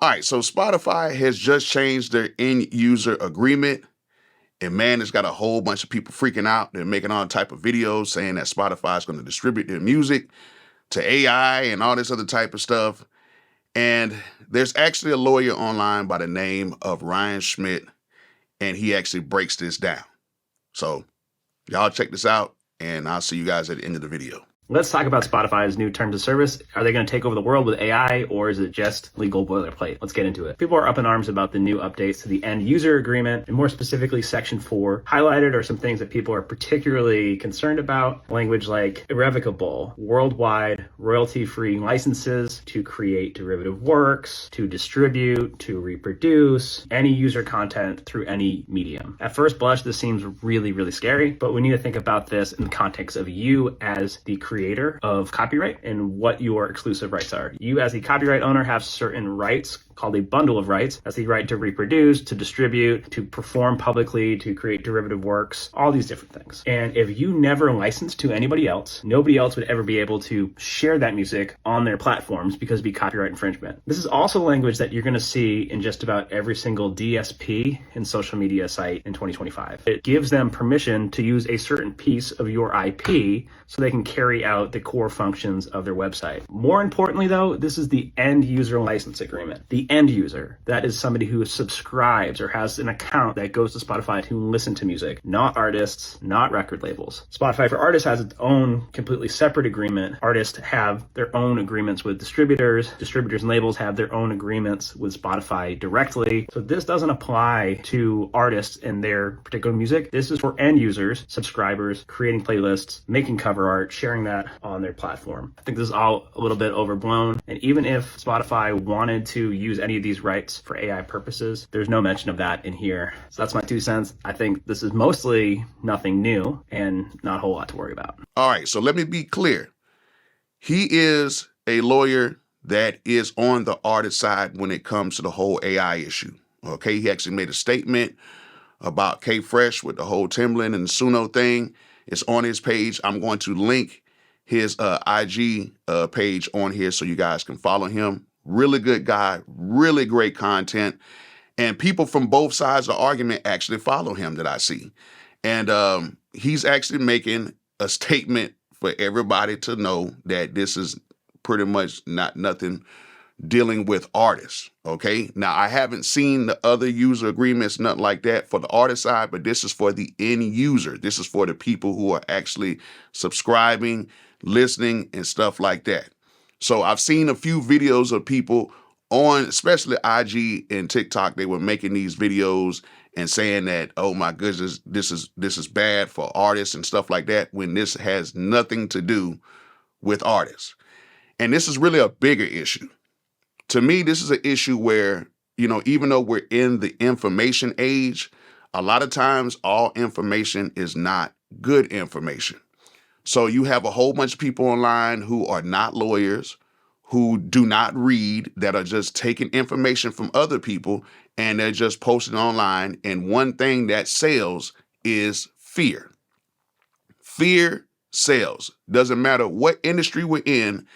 All right, so Spotify has just changed their end user agreement. And man, it's got a whole bunch of people freaking out. They're making all type of videos saying that Spotify is going to distribute their music to AI and all this other type of stuff. And there's actually a lawyer online by the name of Ryan Schmidt, and he actually breaks this down. So y'all check this out, and I'll see you guys at the end of the video. Let's talk about Spotify's new terms of service. Are they going to take over the world with AI, or is it just legal boilerplate? Let's get into it. People are up in arms about the new updates to the end user agreement, and more specifically Section 4. Highlighted are some things that people are particularly concerned about. Language like irrevocable, worldwide, royalty-free licenses to create derivative works, to distribute, to reproduce any user content through any medium. At first blush, this seems really, really scary, but we need to think about this in the context of you as the creator of copyright and what your exclusive rights are. You as the copyright owner have certain rights called a bundle of rights. That's the right to reproduce, to distribute, to perform publicly, to create derivative works, all these different things. And if you never license to anybody else, nobody else would ever be able to share that music on their platforms because it'd be copyright infringement. This is also language that you're going to see in just about every single DSP and social media site in 2025. It gives them permission to use a certain piece of your IP so they can carry out the core functions of their website. More importantly though, this is the end user license agreement. The end user, that is somebody who subscribes or has an account that goes to Spotify to listen to music, not artists, not record labels. Spotify for Artists has its own completely separate agreement. Artists have their own agreements with distributors. Distributors and labels have their own agreements with Spotify directly. So this doesn't apply to artists and their particular music. This is for end users, subscribers, creating playlists, making cover art, sharing that on their platform. I think this is all a little bit overblown. And even if Spotify wanted to use any of these rights for AI purposes, there's no mention of that in here. So that's my 2 cents. I think this is mostly nothing new and not a whole lot to worry about. All right, so let me be clear. He is a lawyer that is on the artist side when it comes to the whole AI issue. Okay, he actually made a statement about K-Fresh with the whole Timbaland and the Suno thing. It's on his page. I'm going to link his IG page on here so you guys can follow him. Really good guy, really great content. And people from both sides of the argument actually follow him that I see. And he's actually making a statement for everybody to know that this is pretty much not nothing dealing with artists, okay? Now, I haven't seen the other user agreements, nothing like that for the artist side, but this is for the end user. This is for the people who are actually subscribing, listening, and stuff like that. So I've seen a few videos of people on, especially IG and TikTok, they were making these videos and saying that, oh my goodness, this is bad for artists and stuff like that, when this has nothing to do with artists. And this is really a bigger issue. To me, this is an issue where, even though we're in the information age, a lot of times all information is not good information. So you have a whole bunch of people online who are not lawyers, who do not read, that are just taking information from other people and they're just posting online. And one thing that sells is fear. Fear sells. Doesn't matter what industry we're in,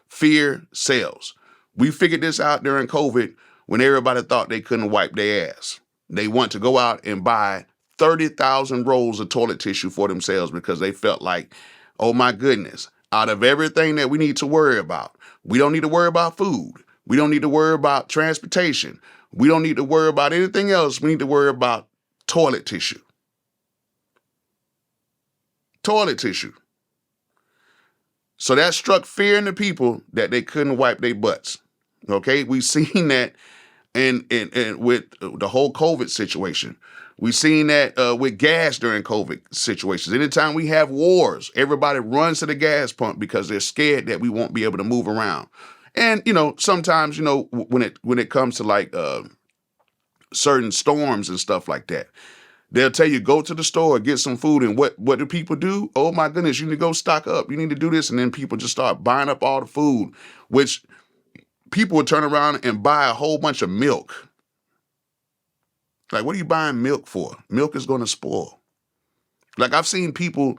fear sells. We figured this out during COVID when everybody thought they couldn't wipe their ass. They want to go out and buy 30,000 rolls of toilet tissue for themselves because they felt like, oh my goodness, out of everything that we need to worry about, we don't need to worry about food. We don't need to worry about transportation. We don't need to worry about anything else. We need to worry about toilet tissue. Toilet tissue. So that struck fear in the people that they couldn't wipe their butts. Okay, we've seen that in with the whole COVID situation. We've seen that with gas during COVID situations. Anytime we have wars, everybody runs to the gas pump because they're scared that we won't be able to move around. And sometimes when it comes to like certain storms and stuff like that, they'll tell you, go to the store, get some food. And what do people do? Oh my goodness, you need to go stock up. You need to do this. And then people just start buying up all the food, which people would turn around and buy a whole bunch of milk. Like, what are you buying milk for? Milk is going to spoil. Like, I've seen people,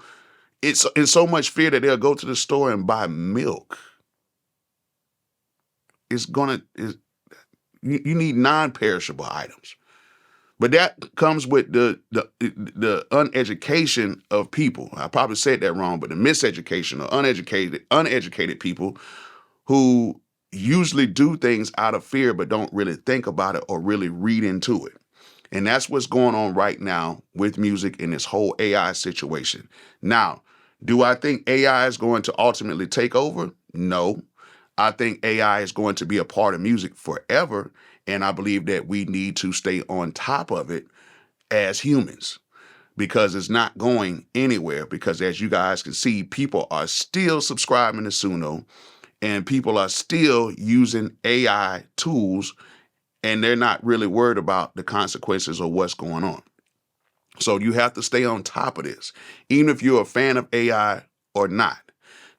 it's in so much fear that they'll go to the store and buy milk. You need non-perishable items. But that comes with the uneducation of people. I probably said that wrong, but the miseducation or uneducated people who usually do things out of fear but don't really think about it or really read into it. And that's what's going on right now with music in this whole AI situation. Now, do I think AI is going to ultimately take over? No. I think AI is going to be a part of music forever. And I believe that we need to stay on top of it as humans because it's not going anywhere. Because as you guys can see, people are still subscribing to Suno and people are still using AI tools and they're not really worried about the consequences of what's going on. So you have to stay on top of this, even if you're a fan of AI or not.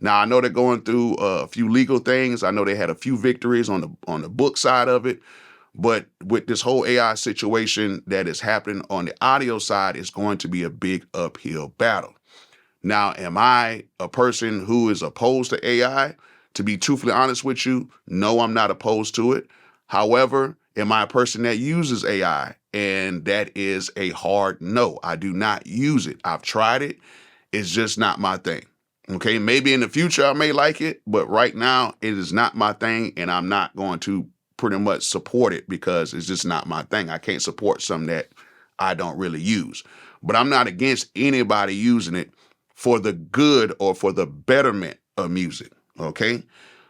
Now I know they're going through a few legal things. I know they had a few victories on the book side of it, but with this whole AI situation that is happening on the audio side, it's going to be a big uphill battle. Now, am I a person who is opposed to AI? To be truthfully honest with you, no, I'm not opposed to it. However, am I a person that uses AI? And that is a hard no. I do not use it. I've tried it. It's just not my thing. Okay, maybe in the future I may like it, but right now it is not my thing, and I'm not going to pretty much support it because it's just not my thing. I can't support something that I don't really use. But I'm not against anybody using it for the good or for the betterment of music. Okay.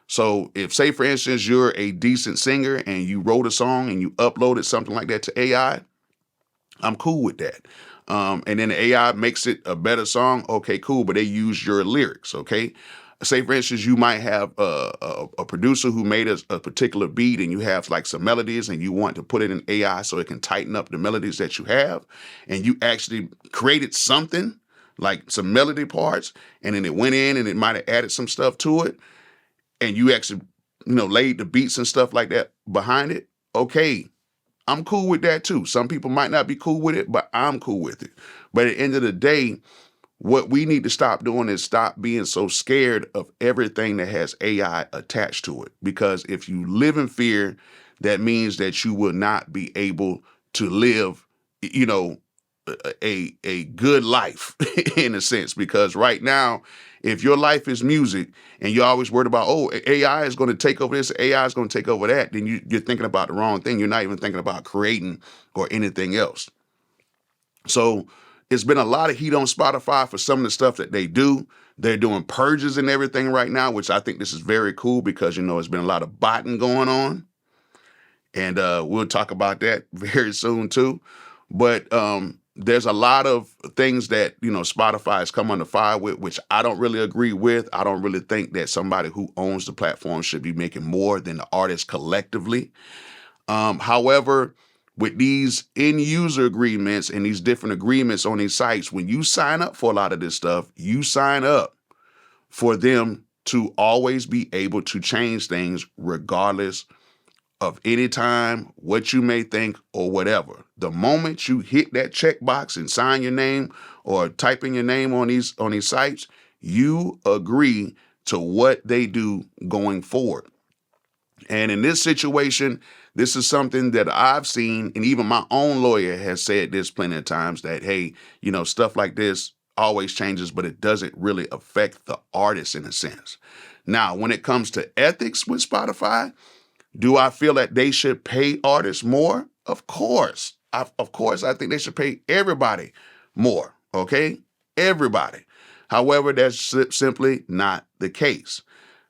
So if, say, for instance, you're a decent singer and you wrote a song and you uploaded something like that to AI, I'm cool with that. And then the AI makes it a better song. Okay, cool. But they use your lyrics. Okay. Say, for instance, you might have a producer who made a particular beat and you have like some melodies and you want to put it in AI so it can tighten up the melodies that you have. And you actually created something like some melody parts and then it went in and it might have added some stuff to it. And you actually, laid the beats and stuff like that behind it. Okay, I'm cool with that too. Some people might not be cool with it, but I'm cool with it. But at the end of the day, what we need to stop doing is stop being so scared of everything that has AI attached to it. Because if you live in fear, that means that you will not be able to live, a good life in a sense. Because right now, if your life is music and you're always worried about, oh, AI is going to take over this, AI is going to take over that, then you're thinking about the wrong thing. You're not even thinking about creating or anything else. So it's been a lot of heat on Spotify for some of the stuff that they do. They're doing purges and everything right now, which I think this is very cool because, it's been a lot of botting going on. And we'll talk about that very soon too. But there's a lot of things that, Spotify has come under fire with, which I don't really agree with. I don't really think that somebody who owns the platform should be making more than the artists collectively. However, with these end user agreements and these different agreements on these sites, when you sign up for a lot of this stuff, you sign up for them to always be able to change things regardless of any time, what you may think or whatever. The moment you hit that checkbox and sign your name or type in your name on these sites, you agree to what they do going forward. And in this situation, this is something that I've seen, and even my own lawyer has said this plenty of times that, hey, stuff like this always changes, but it doesn't really affect the artist in a sense. Now, when it comes to ethics with Spotify, do I feel that they should pay artists more? Of course. I think they should pay everybody more, okay? Everybody. However, that's simply not the case.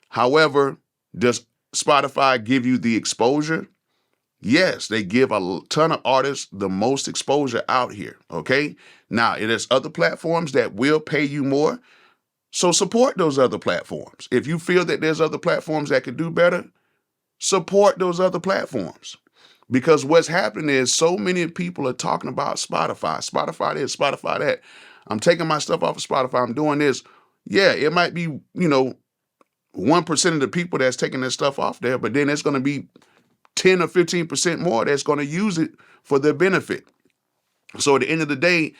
However, does Spotify give you the exposure? Yes, they give a ton of artists the most exposure out here, okay? Now, there's other platforms that will pay you more, so support those other platforms. If you feel that there's other platforms that could do better, support those other platforms. Because what's happening is so many people are talking about Spotify this, Spotify that. I'm taking my stuff off of Spotify. I'm doing this. Yeah, it might be, 1% of the people that's taking their stuff off there, but then it's going to be 10 or 15% more that's going to use it for their benefit. So at the end of the day,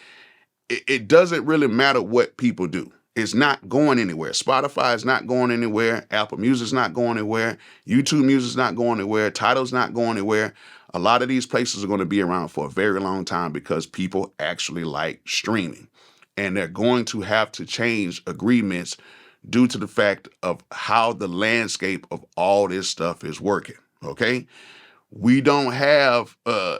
it doesn't really matter what people do. is not going anywhere. Spotify is not going anywhere. Apple Music's not going anywhere. YouTube Music's not going anywhere. Tidal's not going anywhere. A lot of these places are going to be around for a very long time because people actually like streaming. And they're going to have to change agreements due to the fact of how the landscape of all this stuff is working. Okay? We don't have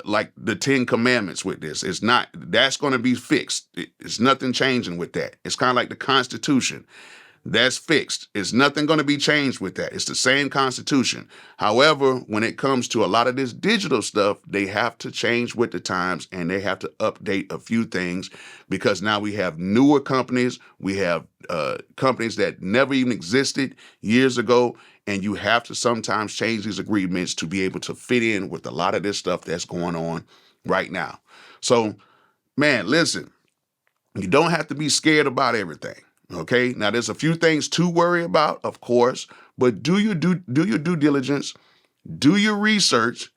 like the 10 commandments with this. It's not, that's going to be fixed. It's nothing changing with that. It's kind of like the Constitution. That's fixed. It's nothing going to be changed with that. It's the same Constitution. However, when it comes to a lot of this digital stuff, they have to change with the times and they have to update a few things because now we have newer companies. We have companies that never even existed years ago. And you have to sometimes change these agreements to be able to fit in with a lot of this stuff that's going on right now. So, man, listen, you don't have to be scared about everything. Okay. Now, there's a few things to worry about, of course, but do your due diligence, do your research,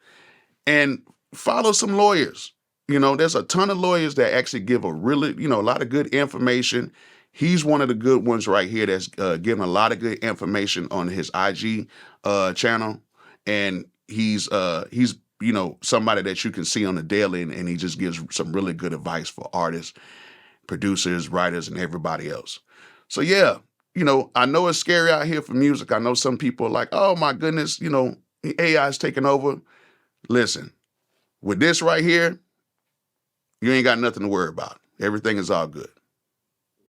and follow some lawyers. You know, there's a ton of lawyers that actually give a really, a lot of good information. He's one of the good ones right here that's giving a lot of good information on his IG channel, and he's somebody that you can see on the daily, and he just gives some really good advice for artists, producers, writers, and everybody else. So yeah, I know it's scary out here for music. I know some people are like, oh my goodness, AI is taking over. Listen, with this right here, you ain't got nothing to worry about. Everything is all good.